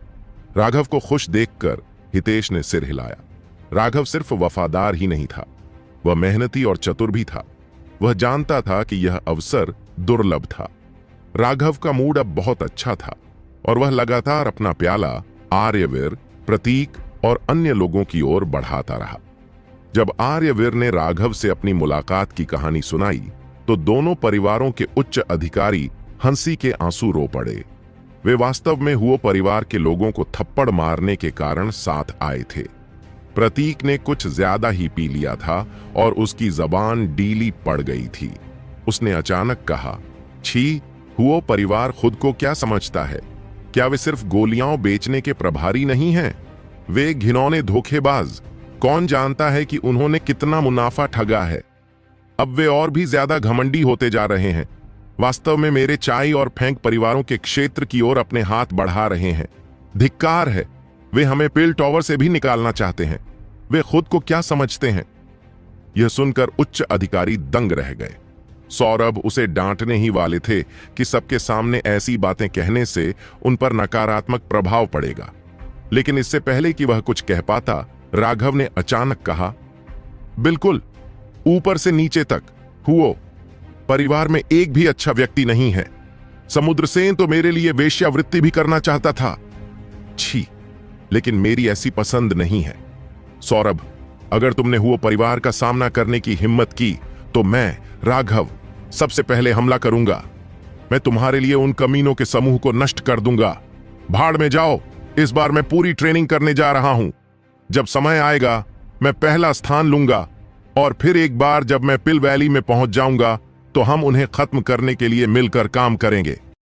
राघव को खुश देखकर हितेश ने सिर हिलाया। राघव सिर्फ वफादार ही नहीं था, वह मेहनती और चतुर भी था। वह जानता था कि यह अवसर दुर्लभ था। राघव का मूड अब बहुत अच्छा था और वह लगातार अपना प्याला आर्यवीर, प्रतीक और अन्य लोगों की ओर बढ़ाता रहा। जब आर्यवीर ने राघव से अपनी मुलाकात की कहानी सुनाई तो दोनों परिवारों के उच्च अधिकारी हंसी के आंसू रो पड़े। वे वास्तव में हुओ परिवार के लोगों को थप्पड़ मारने के कारण साथ आए थे। प्रतीक ने कुछ ज्यादा ही पी लिया था और उसकी जबान डीली पड़ गई थी। उसने अचानक कहा, छी, हुओ परिवार खुद को क्या समझता है? क्या वे सिर्फ गोलियां बेचने के प्रभारी नहीं हैं? वे घिनौने धोखेबाज। कौन जानता है कि उन्होंने कितना मुनाफा ठगा है? अब वे और भी ज्यादा घमंडी होते जा रहे हैं। वास्तव में मेरे चाई और फेंक परिवारों के क्षेत्र की ओर अपने हाथ बढ़ा रहे हैं। धिक्कार है। वे हमें पिल टॉवर से भी निकालना चाहते हैं। वे खुद को क्या समझते हैं? यह सुनकर उच्च अधिकारी दंग रह गए। सौरभ उसे डांटने ही वाले थे कि सबके सामने ऐसी बातें कहने से उन पर नकारात्मक प्रभाव पड़ेगा, लेकिन इससे पहले कि वह कुछ कह पाता, राघव ने अचानक कहा, बिल्कुल, ऊपर से नीचे तक हुओ परिवार में एक भी अच्छा व्यक्ति नहीं है। समुद्रसेन तो मेरे लिए वेश्यावृत्ति भी करना चाहता था। छी, लेकिन मेरी ऐसी पसंद नहीं है। सौरभ, अगर तुमने हुओ परिवार का सामना करने की हिम्मत की तो मैं, राघव, सबसे पहले हमला करूंगा। मैं तुम्हारे लिए उन कमीनों के समूह को नष्ट कर दूंगा। भाड़ में जाओ, इस बार मैं पूरी ट्रेनिंग करने जा रहा हूं। जब समय आएगा मैं पहला स्थान लूंगा और फिर एक बार जब मैं पिल वैली में पहुंच जाऊंगा तो हम उन्हें खत्म करने के लिए मिलकर काम करेंगे।